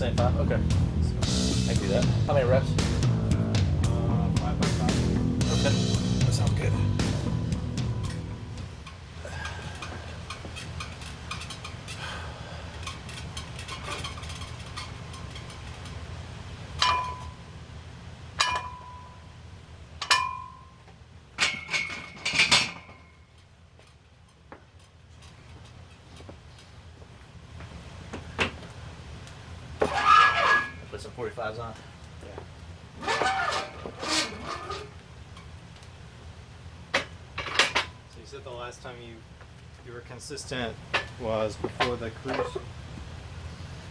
Same 5? Okay. I can do that. How many reps? 5 by 5. Okay. That sounds good. Put some 45s on. So you said the last time you were consistent was before the cruise?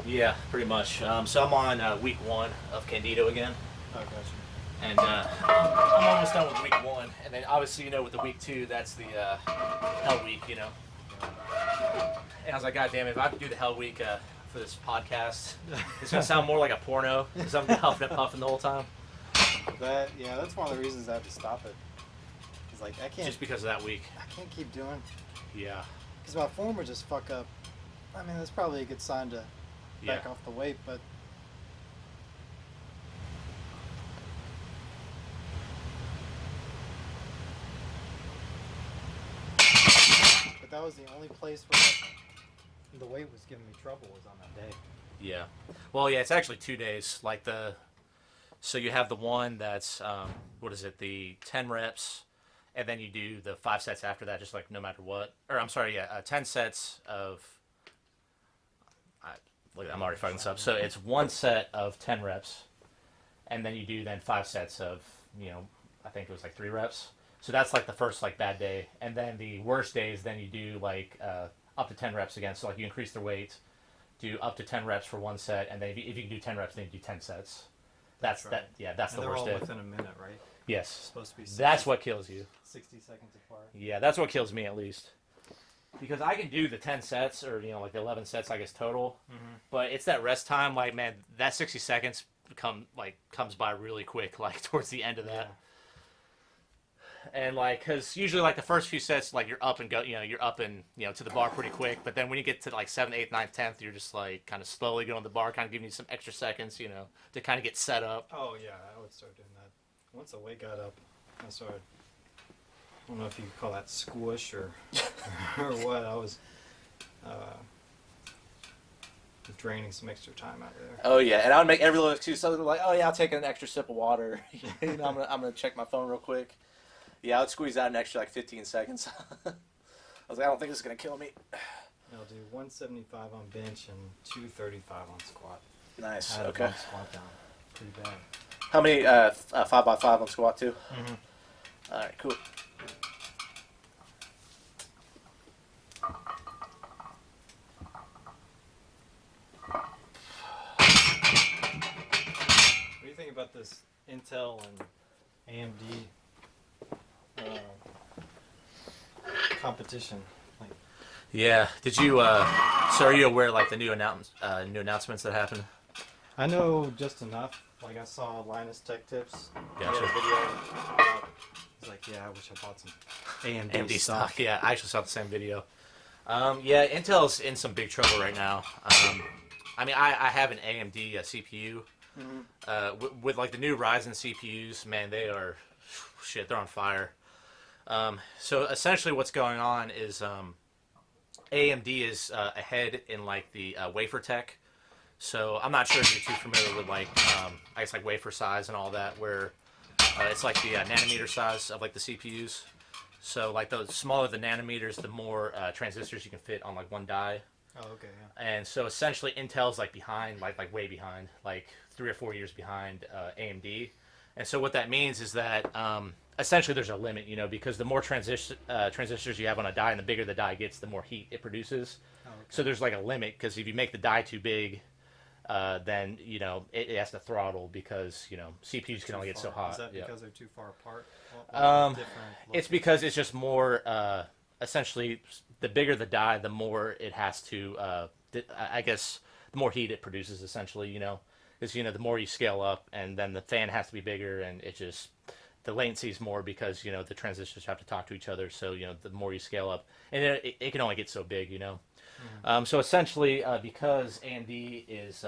Yeah, pretty much. So I'm on week 1 of Candido again. Oh, gotcha. And I'm almost done with week 1. And then obviously, with the week 2, that's the hell week, And I was like, God damn it, if I have to do the hell week for this podcast, it's going to sound more like a porno because I'm huffing and puffing the whole time. That's one of the reasons I have to stop it. It's like, I can't. Just because of that week. I can't keep doing. Yeah. Because my form would just fuck up. I mean, that's probably a good sign to back off the weight, but. But that was the only place where the weight was giving me trouble was on that day. Yeah. Well, yeah, it's actually 2 days. So you have the one that's, the 10 reps, and then you do the 5 sets after that, just like no matter what. Or, I'm sorry, 10 sets of, I'm already fucking this up. So it's 1 set of 10 reps, and then you do 5 sets of, I think it was 3 reps. So that's the first bad day. And then the worst days, then you do up to 10 reps again. So you increase the weight, do up to 10 reps for 1 set, and then if you can do 10 reps, then you do 10 sets. That's right. That's and the worst they're day. all within a minute, right? Yes. It's supposed to be 60, that's what kills you. 60 seconds apart. Yeah, that's what kills me at least. Because I can do the 10 sets or the 11 sets I guess total, but it's that rest time. Man, that 60 seconds comes by really quick. Towards the end of that. Yeah. And because usually the first few sets you're up and go you're up and to the bar pretty quick, but then when you get to 7th, 8th, 9th, 10th, you're just kind of slowly going to the bar, kind of giving you some extra seconds to kind of get set up. Oh yeah, I would start doing that once the weight got up. I started. I don't know if you could call that squish or or what. I was draining some extra time out of there. Oh yeah, and I would make every little excuse. So oh yeah, I'll take an extra sip of water. I'm gonna check my phone real quick. Yeah, I would squeeze out an extra 15 seconds. I was like, I don't think this is gonna kill me. I'll do 175 on bench and 235 on squat. Nice. I had Okay. a squat down. Pretty bad. How many 5x5 on squat too? Mm-hmm. All right, cool. What do you think about this Intel and AMD competition? Yeah. Did you? So are you aware the new announcements that happened? I know just enough. I saw Linus Tech Tips. Gotcha. He had a video. He's like, yeah, I wish I bought some AMD stock. Yeah, I actually saw the same video. Yeah, Intel's in some big trouble right now. I mean, I have an AMD CPU. Mm-hmm. With the new Ryzen CPUs, man, they are they're on fire. So essentially, what's going on is AMD is ahead in the wafer tech. So I'm not sure if you're too familiar with I guess wafer size and all that, where it's the nanometer size of the CPUs. So the smaller the nanometers, the more transistors you can fit on one die. Oh, okay, yeah. And so essentially Intel's behind, way behind, 3 or 4 years behind AMD. And so what that means is that essentially there's a limit, because the more transistors you have on a die and the bigger the die gets, the more heat it produces. Oh, okay. So there's a limit, because if you make the die too big, then it has to throttle, because CPUs can only get so hot. Is that because they're too far apart? It's because it's just more essentially the bigger the die, the more it has to I guess the more heat it produces, essentially, because the more you scale up, and then the fan has to be bigger, and it just the latency is more, because the transistors have to talk to each other. So the more you scale up, and it can only get so big. So essentially, because AMD is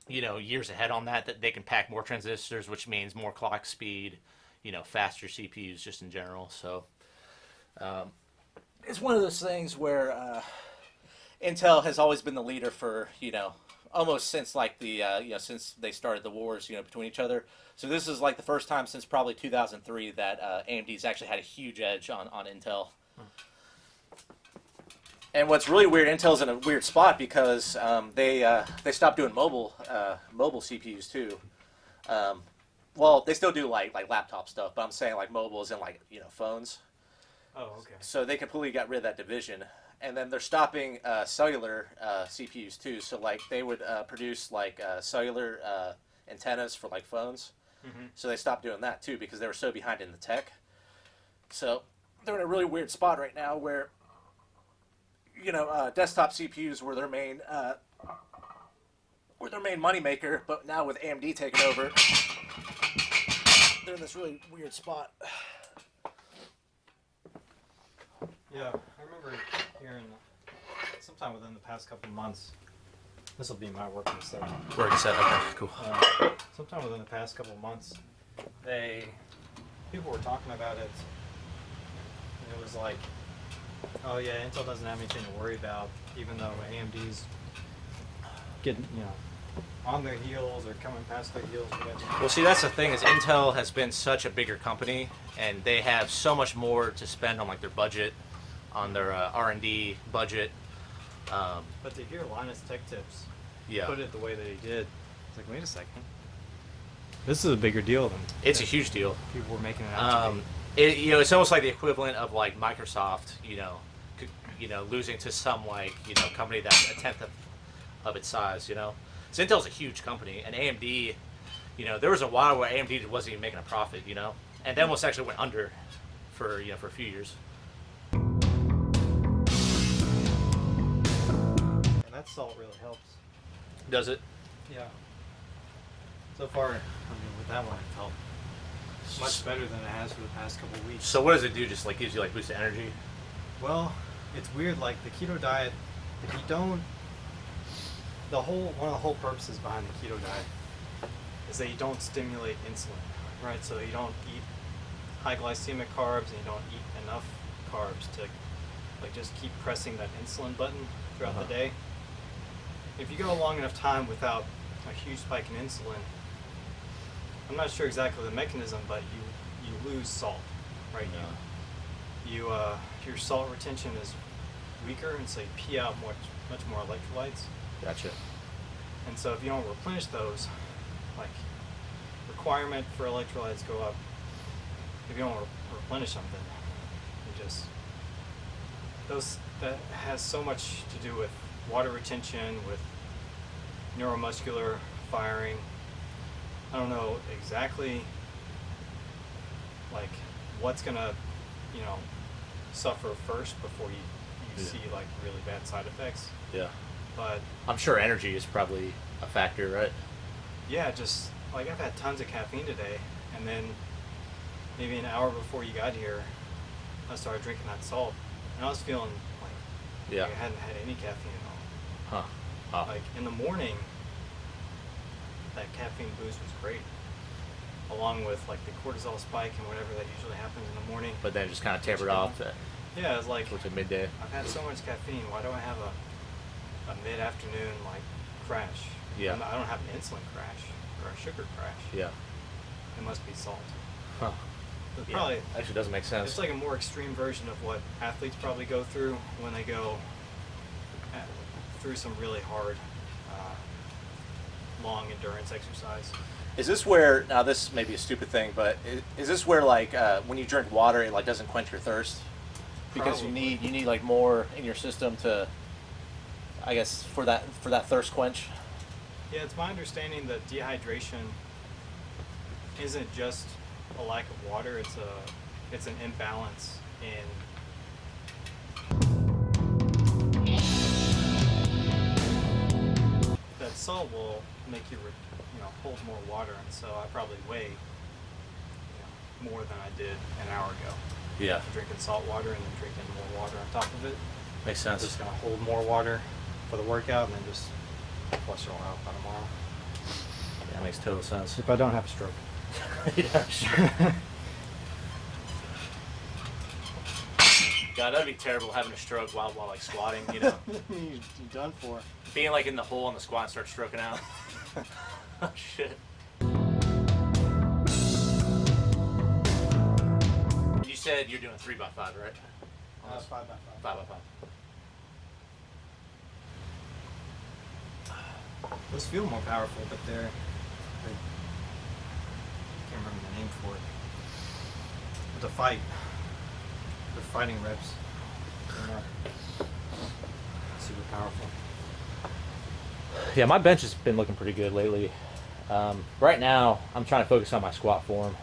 years ahead on that they can pack more transistors, which means more clock speed, faster CPUs just in general. So it's one of those things where Intel has always been the leader for almost since like the since they started the wars between each other. So this is like the first time since probably 2003 that AMD's actually had a huge edge on Intel. And what's really weird, Intel's in a weird spot because they stopped doing mobile CPUs too. Well, they still do like laptop stuff, but I'm saying like mobile is in like phones. Oh, okay. So they completely got rid of that division, and then they're stopping cellular CPUs too. So like they would produce like cellular antennas for like phones. Mm-hmm. So they stopped doing that too because they were so behind in the tech. So they're in a really weird spot right now where desktop CPUs were their main moneymaker, but now with AMD taking over, they're in this really weird spot. Yeah, I remember hearing sometime within the past couple of months. This will be my working set. Working set, okay, cool. Sometime within the past couple of months, people were talking about it, and it was like, oh yeah, Intel doesn't have anything to worry about, even though AMD's getting, on their heels or coming past their heels. Well, see, that's the thing is Intel has been such a bigger company, and they have so much more to spend on like their budget, on their R&D budget. But to hear Linus Tech Tips Yeah, put it the way that he did, it's like, wait a second. This is a bigger deal than it's a huge deal. people were making it out to be. It's almost like the equivalent of like Microsoft, losing to some like company that's a tenth of its size. So Intel's a huge company, and AMD, there was a while where AMD wasn't even making a profit, and then almost actually went under for for a few years. And that salt really helps. Does it? Yeah. So far, with that one, it felt much better than it has for the past couple of weeks. So what does it do? Just like gives you like boost of energy? Well, it's weird. Like the keto diet, if you don't, one of the whole purposes behind the keto diet is that you don't stimulate insulin, right? So you don't eat high glycemic carbs and you don't eat enough carbs to like just keep pressing that insulin button throughout the day. If you go a long enough time without a huge spike in insulin, I'm not sure exactly the mechanism, but you lose salt, right? Yeah. Your salt retention is weaker, and so you pee out much more electrolytes. Gotcha. And so if you don't replenish those, like requirement for electrolytes go up. If you don't replenish them, then you just that has so much to do with water retention, with neuromuscular firing. I don't know exactly like what's gonna suffer first before you see like really bad side effects. Yeah. But I'm sure energy is probably a factor, right? yeah, just like I've had tons of caffeine today, and then maybe an hour before you got here, I started drinking that salt, and I was feeling like I hadn't had any caffeine at all. Huh. Like in the morning, that caffeine boost was great, along with like the cortisol spike and whatever that usually happens in the morning. But then it just kind of tapered off Yeah, it's like towards midday. I've had so much caffeine. Why do I have a mid-afternoon like crash? Yeah. I don't have an insulin crash or a sugar crash. Yeah. It must be salt. Huh. It's Yeah. probably Actually doesn't make sense. it's like a more extreme version of what athletes probably go through when they go through some really hard, long endurance exercise. Is this where, now this may be a stupid thing, but is this where like when you drink water it like doesn't quench your thirst? Because you need like more in your system to, I guess, for that thirst quench? Yeah, it's my understanding that dehydration isn't just a lack of water, it's an imbalance in that salt will make you hold more water, and so I probably weigh more than I did an hour ago. Yeah. After drinking salt water and then drinking more water on top of it. Makes I'm sense. just gonna hold more water for the workout and then just flush it all out by tomorrow. That makes total sense. If I don't have a stroke. Yeah, sure. God, that'd be terrible having a stroke while like squatting, you know. You're done for. Being like in the hole in the squat and start stroking out. Oh shit. You said you're doing 3x5, right? 5x5. 5x5. Those feel more powerful, but they're I can't remember the name for it. But the fight, the fighting reps, they're not super powerful. Yeah, my bench has been looking pretty good lately. Right now, I'm trying to focus on my squat form.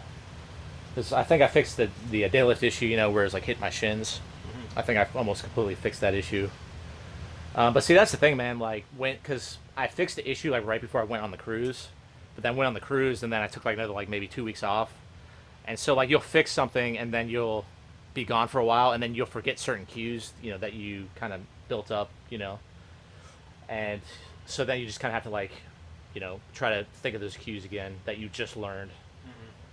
Because I think I fixed the deadlift issue, you know, where it's like hitting my shins. I think I've almost completely fixed that issue. But see, that's the thing, man. Like, because I fixed the issue like right before I went on the cruise, but then went on the cruise, and then I took like another like maybe 2 weeks off. And so like you'll fix something, and then you'll be gone for a while, and then you'll forget certain cues, you know, that you kind of built up, you know. And so then you just kind of have to like, you know, try to think of those cues again that you just learned.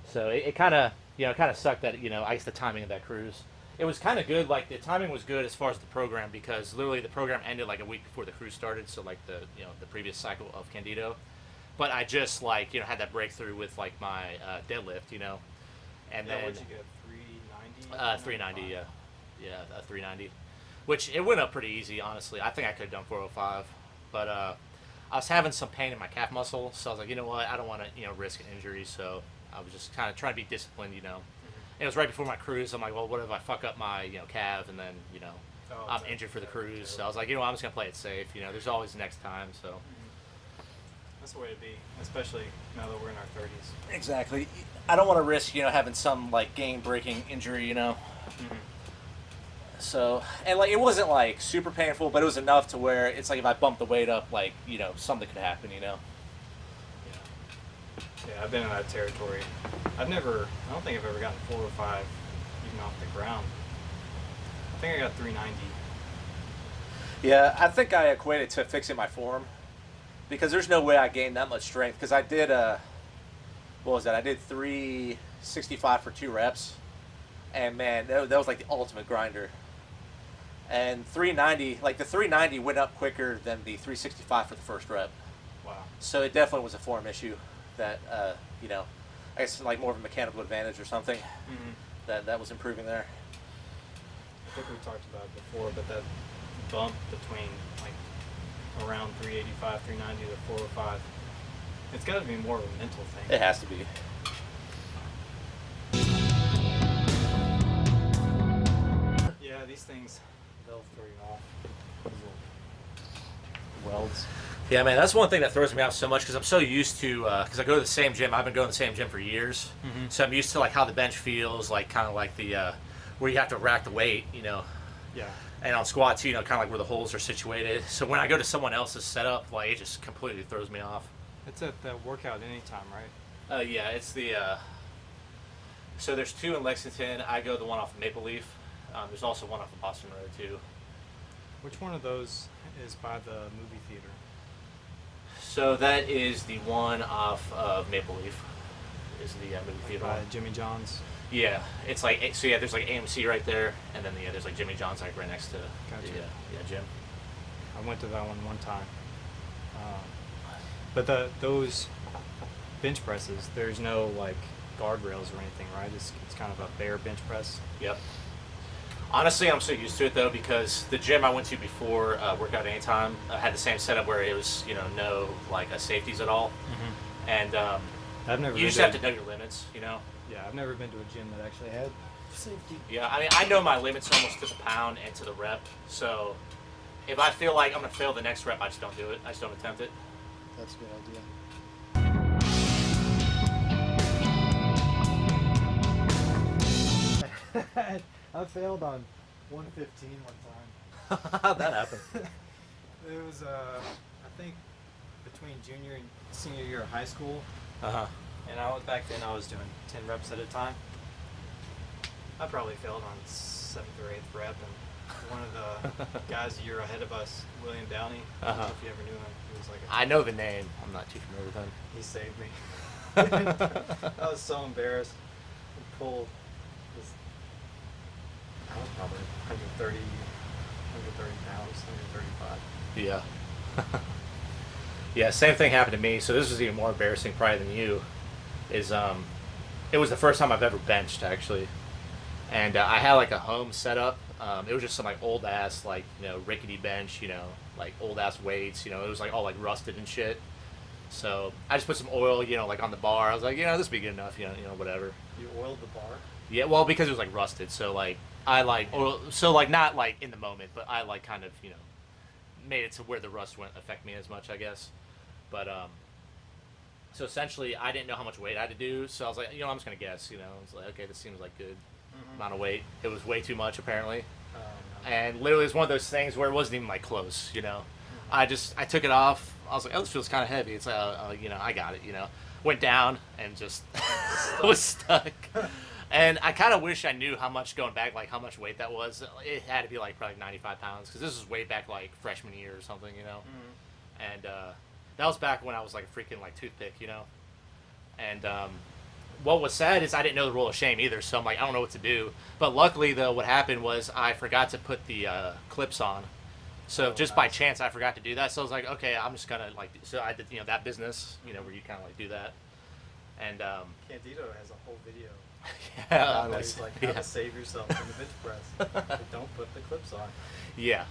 So it kind of, you know, kind of sucked that, you know, I guess the timing of that cruise. It was kind of good, like the timing was good as far as the program, because literally the program ended like a week before the cruise started, so like the, you know, the previous cycle of Candido. But I just like, you know, had that breakthrough with like my deadlift, you know. And then What'd you get? 390? 390, yeah. Yeah, 390. Which it went up pretty easy, honestly. I think I could have done 405. But I was having some pain in my calf muscle, so I was like, you know what, I don't want to, you know, risk an injury, so I was just kind of trying to be disciplined, you know. It was right before my cruise. I'm like, well, what if I fuck up my, you know, calf and then, you know, I'm injured for the cruise. So I was like, you know, I'm just gonna play it safe. You know, there's always next time. So That's the way to be, especially now that we're in our 30s. exactly, I don't want to risk, you know, having some like game-breaking injury, you know. So, and like it wasn't like super painful, but it was enough to where it's like if I bumped the weight up, like, you know, something could happen, you know. Yeah, I've been in that territory. I don't think I've ever gotten 405 even off the ground. I think I got 390. Yeah, I think I equate it to fixing my form, because there's no way I gained that much strength, because I did what was that? I did 365 for 2 reps, and man, that was like the ultimate grinder. And 390, like the 390 went up quicker than the 365 for the first rep. Wow. So it definitely was a form issue that, you know, I guess like more of a mechanical advantage or something that was improving there. I think we talked about it before, but that bump between like around 385, 390 to 405, it's got to be more of a mental thing. It has to be. Yeah, these things, they'll throw you off. Those little welds. Yeah, man, that's one thing that throws me off so much, because I'm so used to, because I go to the same gym. I've been going to the same gym for years, so I'm used to like how the bench feels, like kind of like the where you have to rack the weight, you know. Yeah. And on squats, you know, kind of like where the holes are situated. So when I go to someone else's setup, like it just completely throws me off. It's at that workout anytime, right? Yeah, it's the. So there's 2 in Lexington. I go the one off of Maple Leaf. There's also one off of Boston Road too. Which one of those is by the movie theater? So that is the one off of Maple Leaf. Is the movie theater By one. Jimmy John's? Yeah, it's like, so yeah, there's like AMC right there, and then there's like Jimmy John's like right next to Gotcha. the gym. I went to that one time. But those bench presses, there's no like guardrails or anything, right? It's kind of a bare bench press. Yep. Honestly, I'm so used to it though, because the gym I went to before Workout Anytime had the same setup where it was, you know, no like safeties at all, and I've never. you just have to know your limits, you know. Yeah, I've never been to a gym that actually had safety. Yeah, I mean, I know my limits almost to the pound and to the rep, so if I feel like I'm gonna fail the next rep, I just don't do it. I just don't attempt it. That's a good idea. I failed on 115 one time. How'd that happen? It was, I think, between junior and senior year of high school. And back then I was doing 10 reps at a time. I probably failed on 7th or 8th rep, and one of the guys a year ahead of us, William Downey. I don't know if you ever knew him. He was like I know the name. I'm not too familiar with him. he saved me. I was so embarrassed. He pulled this. I was probably 130 pounds, 135. Yeah. Yeah, same thing happened to me. So this was even more embarrassing probably than you. It was the first time I've ever benched actually, and I had like a home setup. It was just some like old ass like rickety bench, like old ass weights. It was like all like rusted and shit. So I just put some oil, like on the bar. I was like, this would be good enough, whatever. You oiled the bar? Yeah, well, because it was like rusted, so like I like oil, so like not like in the moment, but I like kind of made it to where the rust wouldn't affect me as much, I guess. But so essentially, I didn't know how much weight I had to do, so I was like, I'm just gonna guess. I was like, okay, this seems like good amount of weight. It was way too much apparently, No. and literally it's one of those things where it wasn't even like close. I took it off. I was like, oh, this feels kind of heavy. It's like, I got it. Went down and just was stuck. And I kind of wish I knew how much going back, like how much weight that was. It had to be like probably 95 pounds because this was way back like freshman year or something, And that was back when I was like a freaking like toothpick, And what was sad is I didn't know the rule of shame either, so I'm like, I don't know what to do. But luckily though, what happened was I forgot to put the clips on. So just by chance I forgot to do that. So I was like, okay, I'm just gonna like. So I did, that business, where you kind of like do that. And Candido has a whole video. Yeah, He's like how to save yourself from the bench press. But don't put the clips on. Yeah.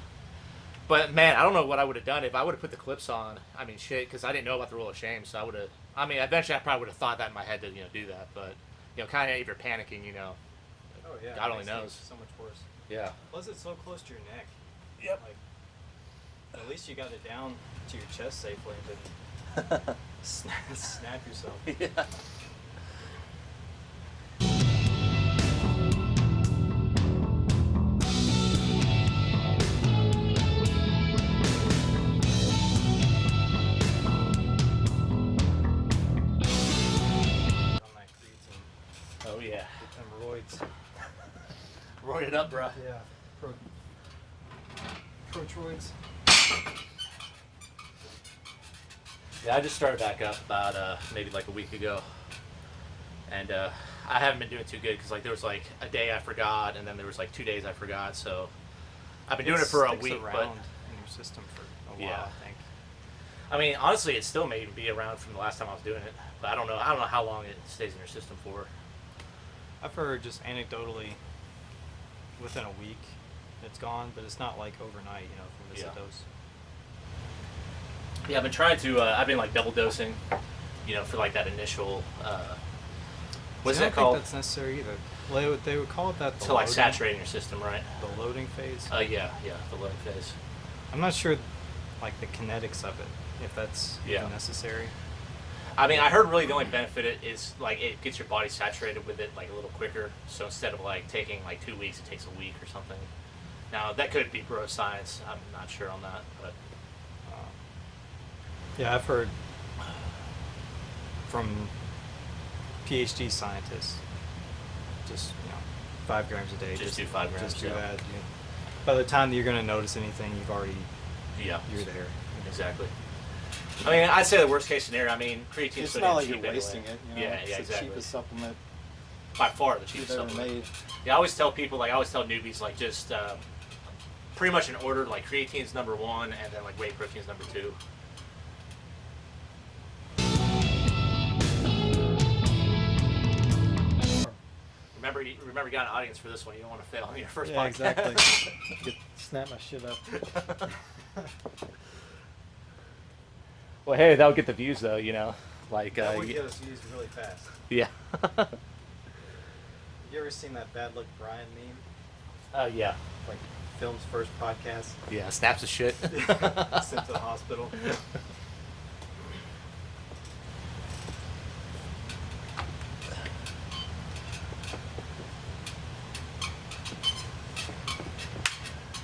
But man, I don't know what I would have done if I would have put the clips on. I mean, shit, because I didn't know about the rule of shame, so I would have. I mean, eventually I probably would have thought that in my head to do that, but kind of if you're panicking, Oh yeah. God only It makes knows. things so much worse. Yeah. Plus, it's so close to your neck. Yep. Like, at least you got it down to your chest safely and didn't snap yourself. Yeah. On that creatine. Oh yeah. Get them roids. Roid it up, bro. Yeah. Protroids. Yeah, I just started back up about maybe like a week ago, and I haven't been doing too good because like there was like a day I forgot, and then there was like 2 days I forgot. So I've been doing it for a sticks week, around but in your system for a while, Yeah. I think. I mean honestly, it still may even be around from the last time I was doing it, but I don't know. I don't know how long it stays in your system for. I've heard just anecdotally within a week it's gone, but it's not like overnight, if you miss Yeah. a dose. Yeah, I've been trying to. I've been like double dosing, for like that initial. What's I that don't called? think that's necessary either. Well, they would call it that. To like saturating your system, right? The loading phase. Yeah, the loading phase. I'm not sure, like the kinetics of it, if that's Yeah. even necessary. I mean, I heard really the only benefit is like it gets your body saturated with it like a little quicker. So instead of like taking like 2 weeks, it takes a week or something. Now that could be gross science. I'm not sure on that, but Yeah, I've heard from PhD scientists, just 5 grams a day. Just do 5 grams, Just do yeah. that. By the time that you're going to notice anything, you're there. Exactly. I mean, I'd say the worst case scenario. I mean, creatine's It's pretty not like cheap you're wasting anyway. it. Yeah, It's the exactly. cheapest supplement By far the you've cheapest ever supplement. made. Yeah, I always tell people, like I always tell newbies, like just pretty much in order, like creatine's number 1, and then like whey protein's number 2. Remember, you got an audience for this one. You don't want to fail on your first Yeah, podcast. exactly. Snap my shit up. Well, hey, that'll get the views though. Like That would get us used really fast. yeah. You ever seen that Bad Luck Brian meme? Oh yeah. Like film's first podcast, Yeah. Snaps of shit. sent to the hospital.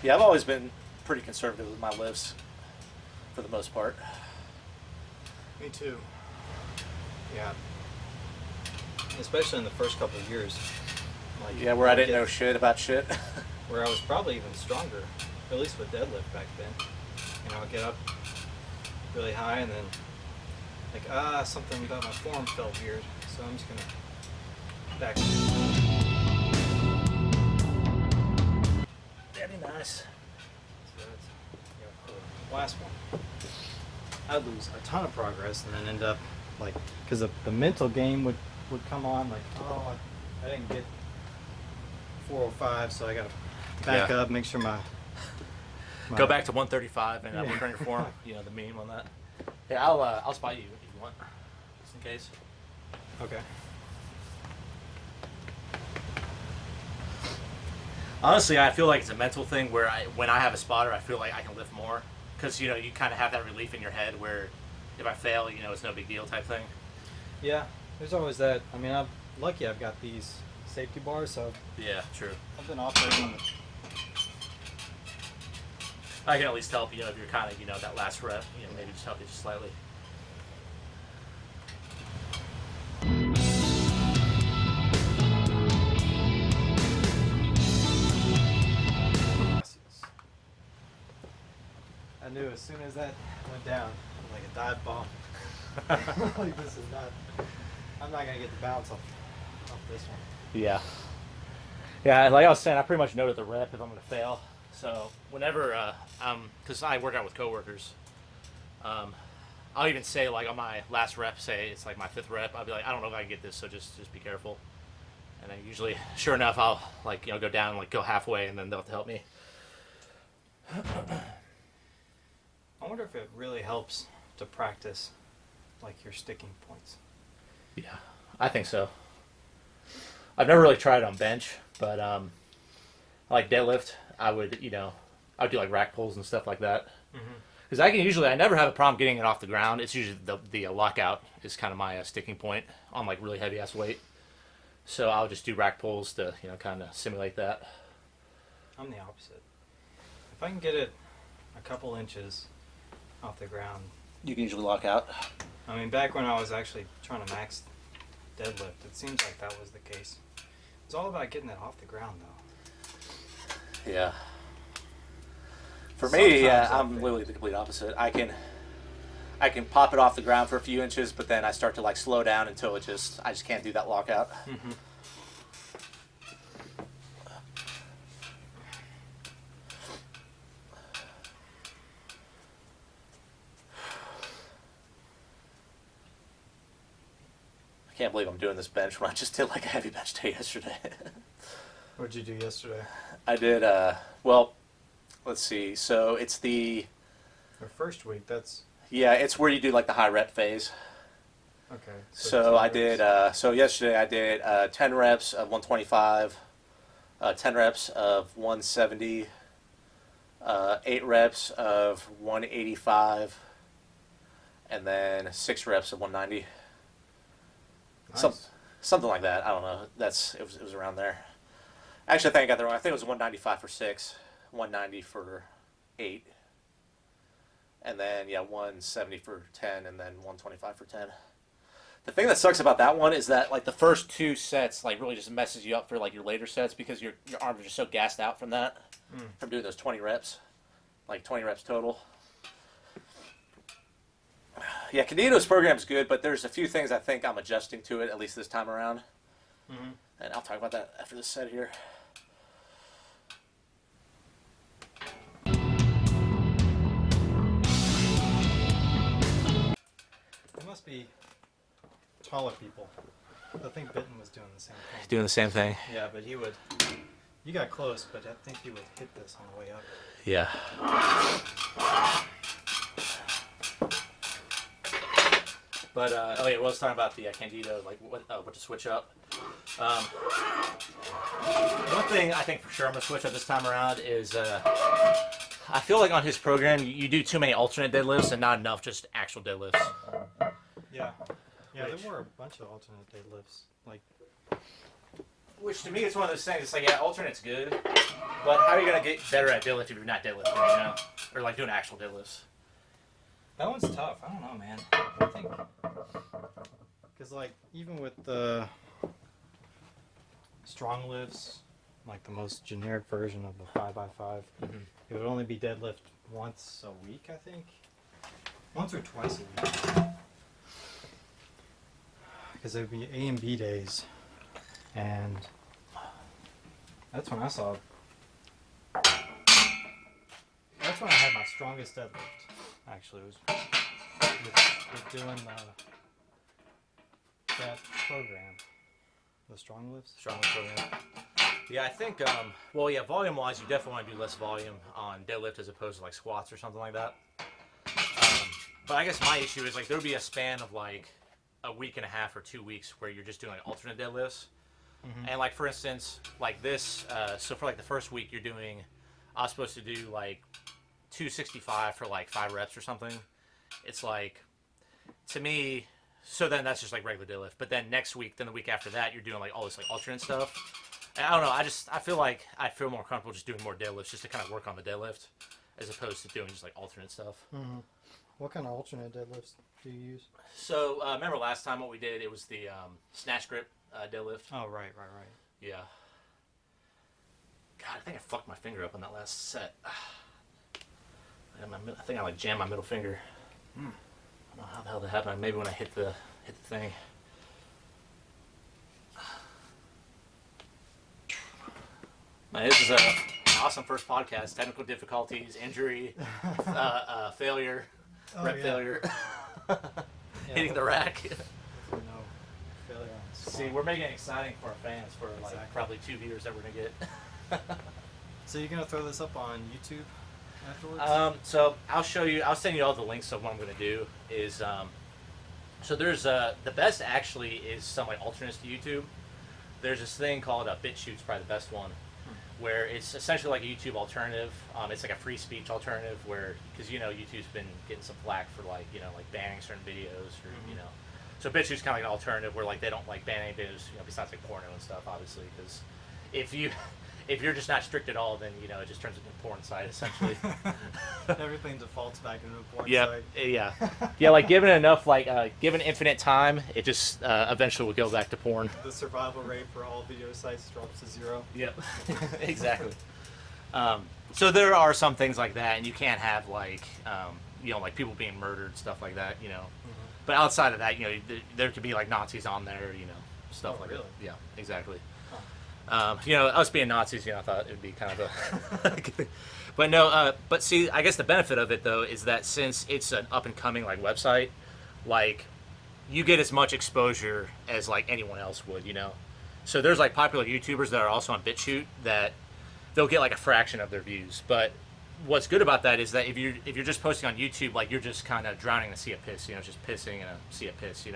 Yeah, I've always been pretty conservative with my lifts, for the most part. Me too. Yeah. Especially in the first couple of years. Like, Yeah, where I didn't get- know shit about shit. where I was probably even stronger, at least with deadlift back then. You know, I'd get up really high and then like, something about my form felt weird, so I'm just gonna back. That'd be nice. So that's, for the last one. I'd lose a ton of progress and then end up like, because the mental game would come on like, oh, I didn't get 405, so I gotta back up, make sure my Go back to 135 and work on your form. You know the meme on that. Yeah, I'll spot you if you want, just in case. Okay. Honestly, I feel like it's a mental thing where when I have a spotter, I feel like I can lift more because you know you kind of have that relief in your head where if I fail, you know it's no big deal type thing. Yeah, there's always that. I mean, I'm lucky I've got these safety bars, so Yeah, true. I've been operating with. I can at least help you know if you're kind of you know that last rep, you know maybe just help you just slightly. I knew as soon as that went down, like a dive bomb. Like this is not. I'm not gonna get the bounce off this one. Yeah. Yeah, like I was saying, I pretty much know the rep if I'm gonna fail. So whenever, because I work out with coworkers, I'll even say like on my last rep, say it's like my 5th rep, I'll be like, I don't know if I can get this, so just be careful. And then usually, sure enough, I'll like you know go down and like go halfway, and then they'll have to help me. I wonder if it really helps to practice like your sticking points. Yeah, I think so. I've never really tried it on bench, but like deadlift, I would you know I would do like rack pulls and stuff like that. Because I never have a problem getting it off the ground. It's usually the lockout is kind of my sticking point on like really heavy ass weight. So I'll just do rack pulls to you know kind of simulate that. I'm the opposite. If I can get it a couple inches off the ground, You can usually lock out. I mean, back when I was actually trying to max deadlift, it seems like that was the case. It's all about getting it off the ground, though. Yeah. For Sometimes me, yeah, I I'm think- literally the complete opposite. I can pop it off the ground for a few inches, but then I start to like slow down until I just can't do that lockout. Mm-hmm. I can't believe I'm doing this bench when I just did like a heavy bench day yesterday. What'd you do yesterday? I did, well, let's see. So it's Your first week, that's... it's where you do like the high rep phase. Okay. So I did, so yesterday I did 10 reps of 125, 10 reps of 170, 8 reps of 185, and then 6 reps of 190. Nice. Something like that. I don't know. It was around there. Actually, I think I got that wrong. I think it was 195 for 6, 190 for 8, and then 170 for 10, and then 125 for 10. The thing that sucks about that one is that like the first 2 sets like really just messes you up for like your later sets because your arms are just so gassed out from that, from doing those 20 reps, like 20 reps total. Yeah, Candido's program is good, but there's a few things I think I'm adjusting to it, at least this time around. Mm-hmm. And I'll talk about that after this set here. It must be taller people. I think Bitten was doing the same thing. Doing the same thing. Yeah, but he would... You got close, but I think he would hit this on the way up. Yeah. But I was talking about the Candido, like what to switch up. One thing I think for sure I'm gonna switch up this time around is I feel like on his program you do too many alternate deadlifts and not enough just actual deadlifts. Yeah. Yeah, Which- there were a bunch of alternate deadlifts. Like, Which to me it's one of those things. It's like alternate's good, but how are you gonna get better at deadlift if you're not deadlifting? You know, or like doing actual deadlifts. that one's tough. I don't know, man. I think... Because, like, even with the strong lifts, like the most generic version of the 5x5, it would only be deadlift once a week, I think. Once or twice a week. Because it would be A and B days. And that's when I saw. That's when I had my strongest deadlift. Actually, it was with doing that program, the strong lifts. Strong program. Yeah, I think. Well, yeah, volume-wise, you definitely want to do less volume on deadlift as opposed to like squats or something like that. But I guess my issue is like there would be a span of like a week and a half or 2 weeks where you're just doing like alternate deadlifts. And like for instance, like this. So for like the first week, you're doing. I was supposed to do like 265 for like 5 reps or something. It's like, to me, so then that's just like regular deadlift. But then next week, then the week after that, you're doing like all this like alternate stuff. And I don't know, I feel like I feel more comfortable just doing more deadlifts just to kind of work on the deadlift as opposed to doing just like alternate stuff. What kind of alternate deadlifts do you use? So remember last time what we did? It was the snatch grip deadlift. Oh, right. Yeah. God, I think I fucked my finger up on that last set. I think I like jammed my middle finger. I don't know how the hell that happened. Maybe when I hit the thing. Man, this is an awesome first podcast. Technical difficulties, injury, failure, rep failure, hitting the rack. No failure on the squat. See, we're making it exciting for our fans for like probably 2 viewers that we're gonna get. So you're gonna throw this up on YouTube afterwards? So I'll show you. I'll send you all the links of what I'm gonna do. Is so there's the best actually is some like alternates to YouTube. There's this thing called BitChute's probably the best one, where it's essentially like a YouTube alternative. It's like a free speech alternative where, because YouTube's been getting some flack for like banning certain videos or so BitChute's kind of like an alternative where like they don't like ban any videos besides like porno and stuff, obviously, because if you're just not strict at all, then it just turns into a porn site essentially. Everything defaults back into a porn site. Yeah. Like given enough, given infinite time, it just eventually will go back to porn. The survival rate for all video sites drops to 0. Yep, exactly. So there are some things like that, and you can't have like like people being murdered, stuff like that. But outside of that, there could be like Nazis on there, stuff like really? that. Yeah, exactly. Us being Nazis, I thought it would be kind of a. But no, but see, I guess the benefit of it though is that since it's an up and coming like website, like you get as much exposure as like anyone else would, So there's like popular YouTubers that are also on BitChute that they'll get like a fraction of their views. But what's good about that is that if you're just posting on YouTube, like you're just kind of drowning in a sea of piss, just pissing in a sea of piss,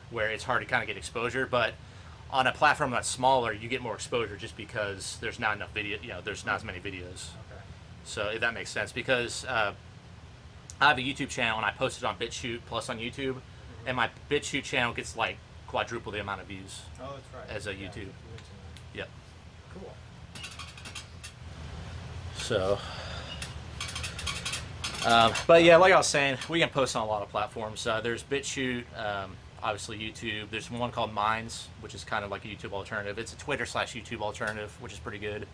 where it's hard to kind of get exposure. But on a platform that's smaller, you get more exposure just because there's not enough video, there's not as many videos. Okay. So if that makes sense, because I have a YouTube channel and I post it on BitChute plus on YouTube, and my BitChute channel gets like quadruple the amount of views. Oh, that's right. As a Yeah, YouTube. you mentioned that. Yep. Cool. So, but yeah, like I was saying, we can post on a lot of platforms. There's BitChute, obviously YouTube. There's one called Minds, which is kind of like a YouTube alternative. It's a Twitter/YouTube alternative, which is pretty good.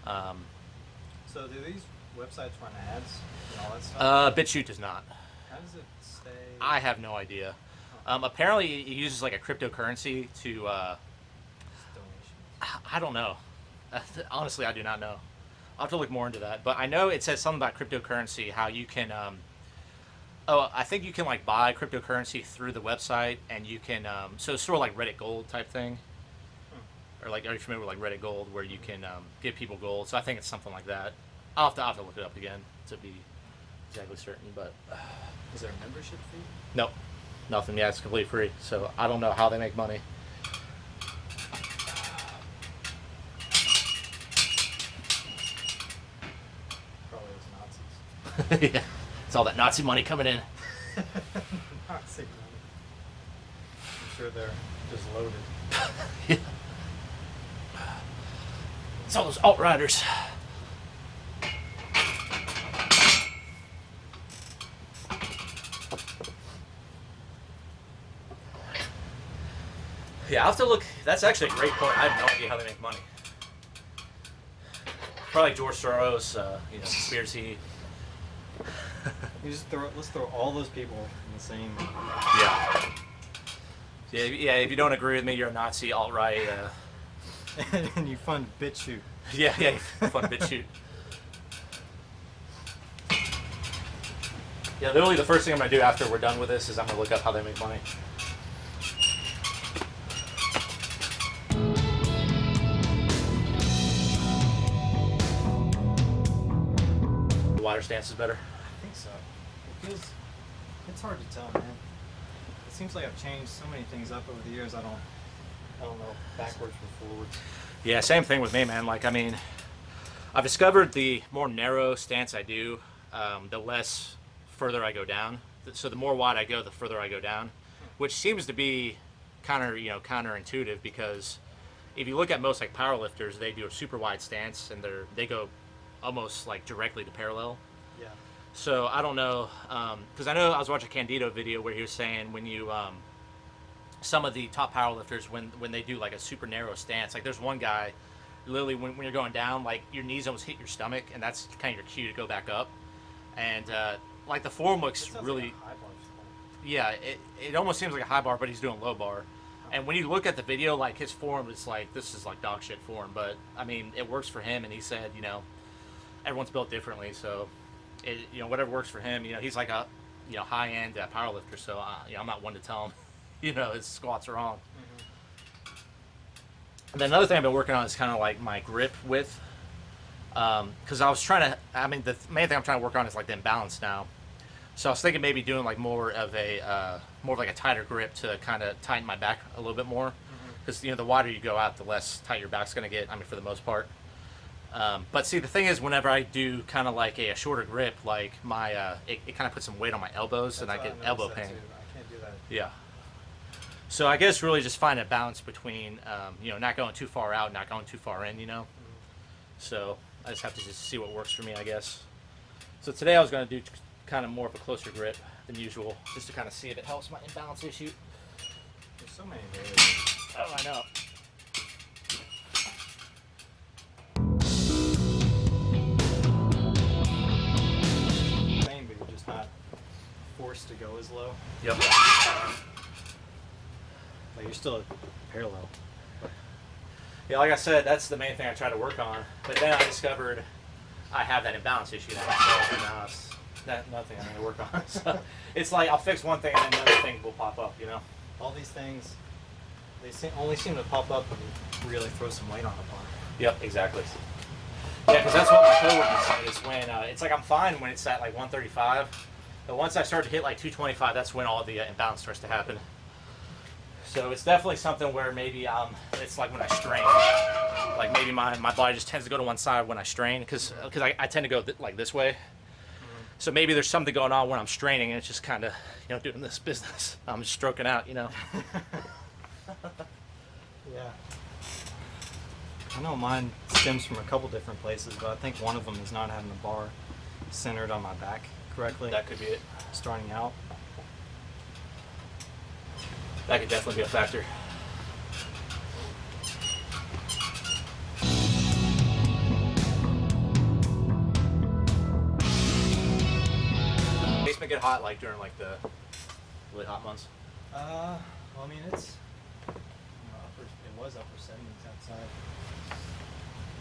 So do these websites run ads and all that stuff? BitChute does not. How does it stay? I have no idea. Apparently, it uses like a cryptocurrency to. Donations. I don't know. Honestly, I do not know. I'll have to look more into that. But I know it says something about cryptocurrency, how you can. I think you can like buy cryptocurrency through the website, and you can. So it's sort of like Reddit Gold type thing. Or like, are you familiar with like Reddit Gold, where you can give people gold? So I think it's something like that. I'll have to look it up again to be exactly certain. But Is there a membership fee? nope, nothing. Yeah, it's completely free. So I don't know how they make money. Probably those Nazis. Yeah, it's all that Nazi money coming in. Nazi money. I'm sure they're just loaded. Yeah. It's all those alt-riders. Yeah, I'll have to look. That's actually a great point. I have no idea how they make money. Probably like George Soros, conspiracy. You just let's throw all those people in the same. Yeah. Yeah. If you don't agree with me, you're a Nazi, alt-right. And you fund BitChute. Yeah. Fun BitChute. Yeah, literally the first thing I'm gonna do after we're done with this is I'm gonna look up how they make money. The wider stance is better. I think so. It's hard to tell, man. It seems like I've changed so many things up over the years. I don't know backwards from forwards. Yeah, same thing with me, man. Like, I mean, I've discovered the more narrow stance I do, the less further I go down. So the more wide I go, the further I go down, which seems to be counterintuitive, because if you look at most like powerlifters, they do a super wide stance and they go almost like directly to parallel. Yeah. So I don't know, because I know I was watching a Candido video where he was saying when you some of the top powerlifters, when they do like a super narrow stance, like there's one guy, literally when you're going down, like your knees almost hit your stomach, and that's kind of your cue to go back up. And like the form looks really, like a high bar sport. yeah, it almost seems like a high bar, but he's doing low bar. And when you look at the video, like his form is like, this is like dog shit form, but I mean it works for him. And he said, everyone's built differently, so whatever works for him. He's like a high end powerlifter, so I'm not one to tell him his squats are wrong. Mm-hmm. And then another thing I've been working on is kind of like my grip width, because I was trying to. I mean, the main thing I'm trying to work on is like the imbalance now. So I was thinking maybe doing like more of like a tighter grip to kind of tighten my back a little bit more, because the wider you go out, the less tight your back's going to get. I mean, for the most part. But see, the thing is, whenever I do kind of like a shorter grip, like my it kind of puts some weight on my elbows, and I get elbow pain. I can't do that. Yeah. So I guess really just find a balance between not going too far out, not going too far in. So I just have to just see what works for me, I guess. So today I was going to do kind of more of a closer grip than usual, just to kind of see if it helps my imbalance issue. There's so many variables. Oh, I know. But you're just not forced to go as low. Yep. Like you're still parallel. Yeah, like I said, that's the main thing I try to work on. But then I discovered I have that imbalance issue now. So now it's nothing I'm going to work on. So it's like I'll fix one thing and then another thing will pop up, All these things, they only seem to pop up when you really throw some weight on a bar. Yep, exactly. Yeah, because that's what my coworker said, is when it's like I'm fine when it's at like 135, but once I start to hit like 225, that's when all the imbalance starts to happen. So it's definitely something where maybe it's like when I strain, like maybe my body just tends to go to one side when I strain, because I tend to go like this way. So maybe there's something going on when I'm straining, and it's just kind of doing this business. I'm just stroking out, Yeah. I know mine stems from a couple different places, but I think one of them is not having the bar centered on my back correctly. That could be it. Starting out. That could definitely be a factor. Basement get hot like during like the really hot months? Well, I mean, it was upper 70s outside.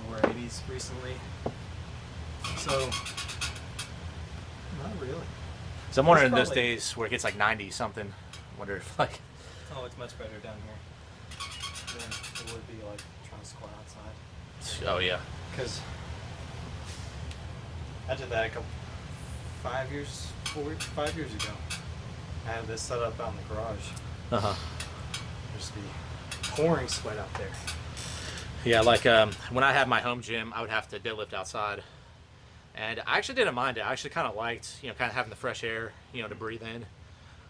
Lower 80s recently. So, not really. So I'm wondering It's those probably- days where it gets like 90 something. Wonder if like. Oh, it's much better down here than it would be like trying to squat outside. Oh yeah. Because I did that 5 years ago. I had this set up out in the garage. Uh huh. Just be pouring sweat out there. Yeah, like when I had my home gym, I would have to deadlift outside, and I actually didn't mind it. I actually kind of liked, kind of having the fresh air, to breathe in.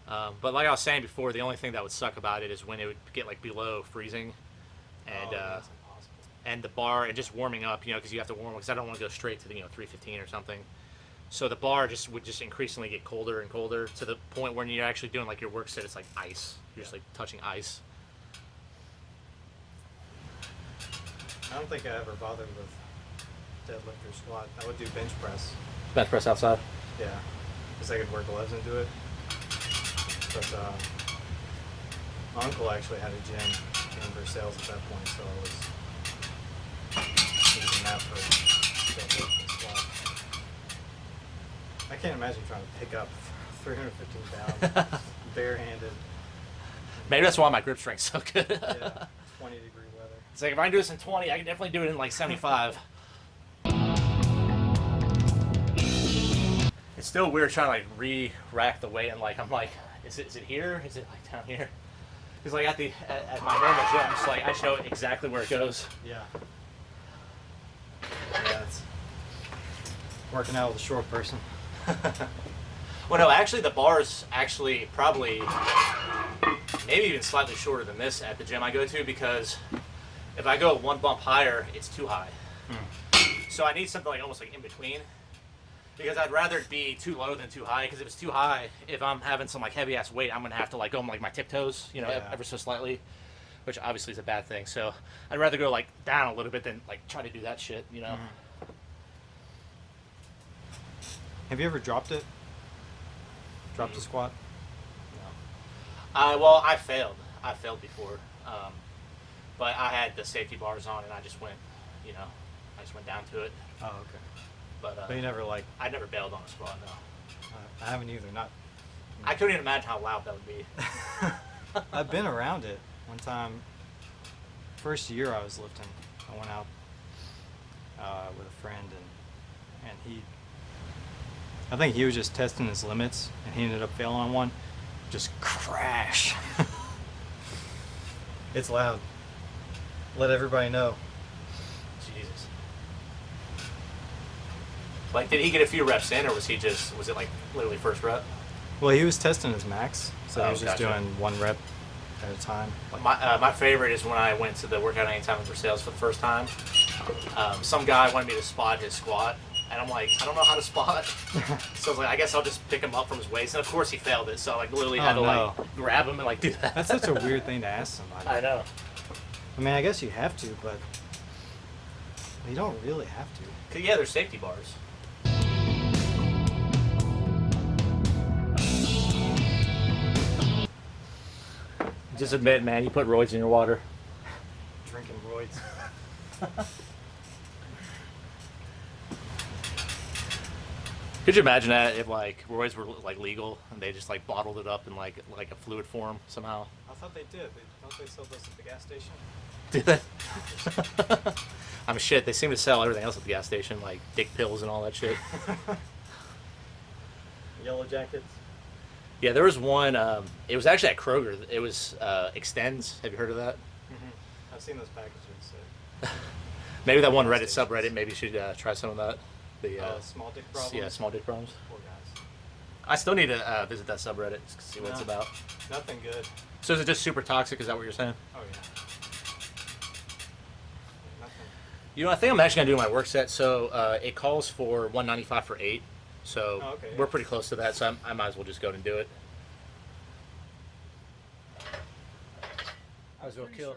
But like I was saying before, the only thing that would suck about it is when it would get like below freezing, and That's impossible. and the bar and just warming up, because you have to warm, because I don't want to go straight to the 315 or something. So the bar would just increasingly get colder and colder to the point when you're actually doing like your work set, it's like ice. You're just like touching ice. I don't think I ever bothered with deadlift or squat. I would do bench press. Bench press outside. Yeah, because I could wear gloves and do it. But my uncle actually had a gym in Versailles at that point, so I was using that for deadlift and squat. I can't imagine trying to pick up 315 pounds barehanded. Maybe that's why my grip strength's so good. Yeah, 20-degree weather. It's like if I can do this in 20, I can definitely do it in like 75. It's still weird trying to like re-rack the weight and like I'm like, is it here? Is it like down here? Because like at my normal gym, I'm just like I just know exactly where it goes. Yeah. Yeah, it's working out with a short person. Well, no, actually the bar's actually probably maybe even slightly shorter than this at the gym I go to, because if I go one bump higher, it's too high. So I need something like almost like in between, because I'd rather it be too low than too high, because if it's too high, if I'm having some like heavy ass weight, I'm gonna have to like go on like my tiptoes, you know, Yeah. ever so slightly, which obviously is a bad thing. So I'd rather go like down a little bit than like try to do that shit, you know. Have you ever dropped it? Dropped a squat? Well, I failed. I failed before, but I had the safety bars on, and I just went, you know, I just went down to it. Oh, okay. But you never like? I never bailed on a squat. No, I haven't either. Not. I couldn't even imagine how loud that would be. I've been around it. One time, first year I was lifting, I went out with a friend, and he, I think he was just testing his limits, and he ended up failing on one. Just crash. It's loud. Let everybody know. Jesus. Like, did he get a few reps in, or was it like literally first rep? Well, he was testing his max, so he was just gotcha. doing one rep at a time. My favorite is when I went to the workout anytime in Versailles for the first time. Some guy wanted me to spot his squat, and I'm like, I don't know how to spot. So I was like, I guess I'll just pick him up from his waist. And of course he failed it, so I like literally had to like grab him and like do that. That's such a weird thing to ask somebody. I know. I mean, I guess you have to, but you don't really have to. 'Cause, yeah, there's safety bars. Just admit, man, you put roids in your water. Drinking roids. Could you imagine that if like roids were like legal and they just like bottled it up in like a fluid form somehow? I thought they did. Don't they sell those at the gas station? Do they? I mean, shit. They seem to sell everything else at the gas station, like dick pills and all that shit. Yellow jackets. Yeah, there was one. It was actually at Kroger. It was Extends. Have you heard of that? Mm-hmm. I've seen those packages. Maybe that one Reddit subreddit. Maybe you should try some of that. The small dick problems. yeah, small dick problems. Poor guys. I still need to visit that subreddit to see what it's No. about. Nothing good. So is it just super toxic? Is that what you're saying? Oh yeah. Nothing. You know, I think I'm actually gonna do my work set. So it calls for 195 for 8. So Oh, okay, we're yeah. pretty close to that. So I might as well just go and do it. I was gonna kill.